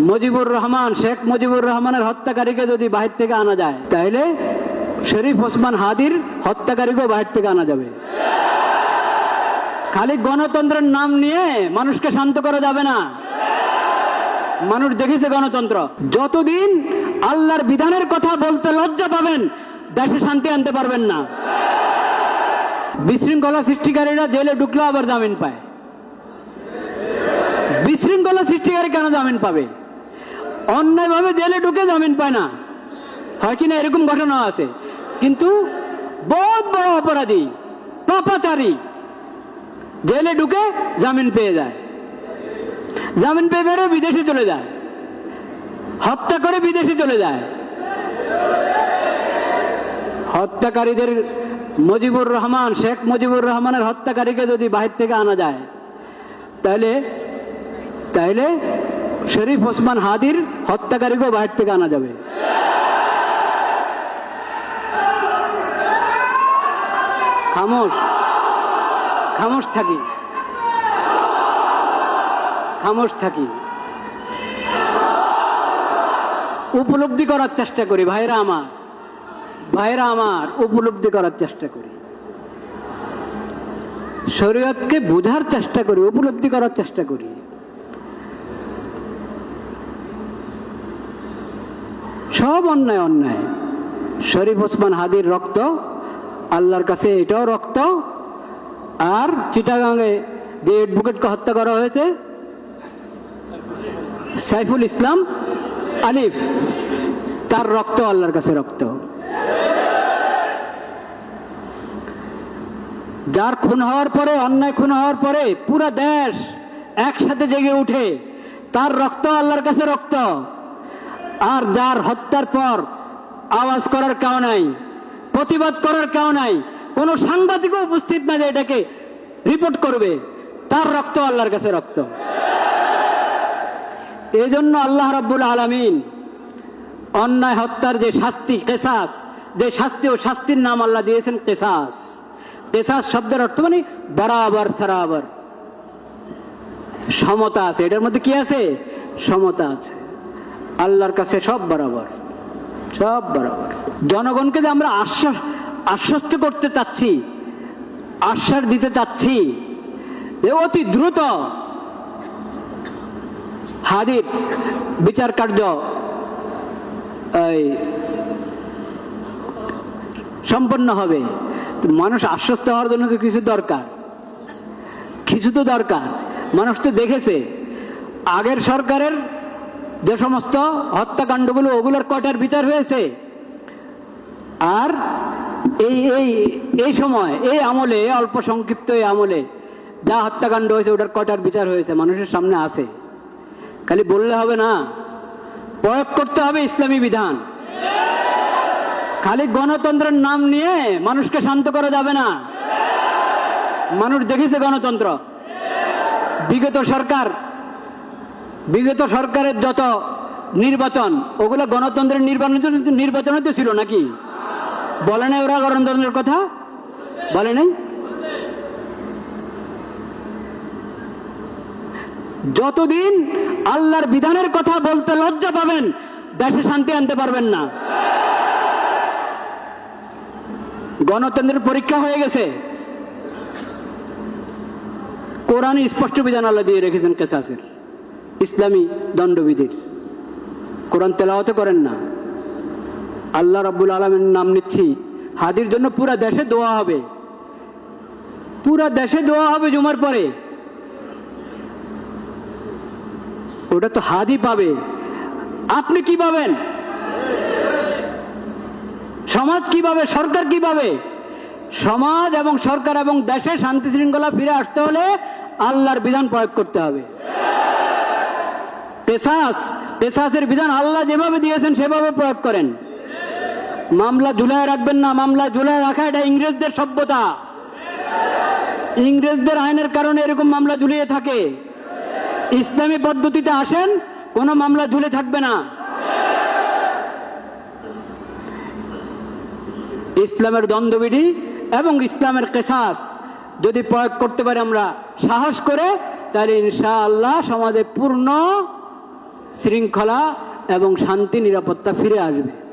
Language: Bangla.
মুজিবুর রহমান, শেখ মুজিবুর রহমানের হত্যাকারীকে যদি বাহির থেকে আনা যায়, তাহলে শরীফ ওসমান হাদির হত্যাকারীকেও বাহির থেকে আনা যাবে। খালি গণতন্ত্রের নাম নিয়ে মানুষকে শান্ত করা যাবে না। মানুষ দেখেছে গণতন্ত্র। যতদিন আল্লাহর বিধানের কথা বলতে লজ্জা পাবেন, দেশে শান্তি আনতে পারবেন না। বিশৃঙ্খলা সৃষ্টিকারীরা জেলে ঢুকলে আবার জামিন পায়। বিশৃঙ্খলা সৃষ্টিকারী কেন জামিন পাবে? অন্যায়ভাবে জেলে ঢুকে জামিন পায় না, হয় কিনা এরকম ঘটনা আছে। কিন্তু বহুত বড় অপরাধী, পাপাচারী জেলে ঢুকে জামিন পেয়ে যায়, জামিন পেয়ে বেরো বিদেশে চলে যায়, হত্যা করে বিদেশে চলে যায়। হত্যাকারীদের মুজিবুর রহমান, শেখ মুজিবুর রহমানের হত্যাকারীকে যদি বাহির থেকে আনা যায়, তাহলে শরীফ ওসমান হাদির হত্যাকারীকেও বাহির থেকে আনা যাবে। খামোশ থাকি, উপলব্ধি করার চেষ্টা করি। ভাইরা আমার উপলব্ধি করার চেষ্টা করি, শরীয়তকে বোঝার চেষ্টা করি, উপলব্ধি করার চেষ্টা করি। সব অন্যায়। শরীফ ওসমান হাদির রক্ত আল্লাহর কাছে এটাও রক্ত। আর চিটাগাঙে যে অ্যাডভোকেটকে হত্যা করা হয়েছে, সাইফুল ইসলাম আলিফ, তার রক্ত আল্লাহর কাছে রক্ত। যার খুন হওয়ার পরে, অন্যায় খুন হওয়ার পরে পুরো দেশ একসাথে জেগে উঠে, তার রক্ত আল্লাহর কাছে রক্ত। আর যার হত্যার পর আওয়াজ করার কেউ নাই, প্রতিবাদ করার কেউ নাই, কোন সাংবাদিকও উপস্থিত না যে এটাকে রিপোর্ট করবে, তার রক্ত আল্লাহর কাছে রক্ত। এই জন্য আল্লাহ রাব্বুল আলামিন অন্যায় হত্যার যে শাস্তি, কিসাস, যে শাস্তি, ও শাস্তির নাম আল্লাহ দিয়েছেন কিসাস। কিসাস শব্দের অর্থ মানে বরাবর সরাবর, সমতা আছে। এটার মধ্যে কি আছে? সমতা আছে। আল্লাহর কাছে সব বরাবর। জনগণকে যে আমরা আশ্বস্ত করতে চাচ্ছি, আশ্বাস দিতে চাচ্ছি যে অতি দ্রুত হাদির বিচার কার্য সম্পন্ন হবে। মানুষ আশ্বস্ত হওয়ার জন্য তো কিছু তো দরকার। মানুষ তো দেখেছে আগের সরকারের যে সমস্ত হত্যাকাণ্ডগুলো, ওগুলোর কয়টার বিচার হয়েছে। আর এই সময়, এই আমলে, অল্প সংক্ষিপ্ত এই আমলে যা হত্যাকাণ্ড হয়েছে, ওটার কয়টার বিচার হয়েছে মানুষের সামনে আছে। খালি বললে হবে না, প্রয়োগ করতে হবে ইসলামী বিধান। খালি গণতন্ত্রের নাম নিয়ে মানুষকে শান্ত করা যাবে না। মানুষ দেখেছে গণতন্ত্র। বিগত সরকারের যত নির্বাচন, ওগুলো গণতন্ত্রের নির্বাচন তো ছিল নাকি? বলে নাই ওরা গণতন্ত্রের কথা? বলে নাই? যতদিন আল্লাহর বিধানের কথা বলতে লজ্জা পাবেন, দেশে শান্তি আনতে পারবেন না। গণতন্ত্রের পরীক্ষা হয়ে গেছে। কোরআনে স্পষ্ট বিধান আল্লাহ দিয়ে রেখেছেন কিসাসের, ইসলামী দণ্ডবিধির। কোরআন তেলাওয়াত করেন না। আল্লাহ রাব্বুল আলামিনের নাম নিচ্ছি, হাদির জন্য পুরা দেশে দোয়া হবে, জুমার পরে। ওটা তো হাদি পাবে, আপনি কি পাবেন? সমাজ কি পাবে? সরকার কি পাবে? সমাজ এবং সরকার এবং দেশে শান্তি শৃঙ্খলা ফিরে আসতে হলে আল্লাহর বিধান প্রয়োগ করতে হবে। কিসাসের বিধান আল্লাহ যেভাবে দিয়েছেন সেভাবে প্রয়োগ করেন। মামলা ঝুলায় রাখবেন না। মামলা ঝুলায় রাখা এটা ইংরেজদের সভ্যতা। ইংরেজদের আইনের কারণে এরকম মামলা ঝুলিয়ে থাকে। ইসলামী পদ্ধতিতে আসেন, কোনো মামলা ঝুলে থাকবে না। ইসলামের দ্বন্দ্ববিধি এবং ইসলামের কিসাস যদি প্রয়োগ করতে পারি আমরা সাহস করে, তাহলে ইনশাআল্লাহ সমাজে পূর্ণ শৃঙ্খলা এবং শান্তি নিরাপত্তা ফিরে আসবে।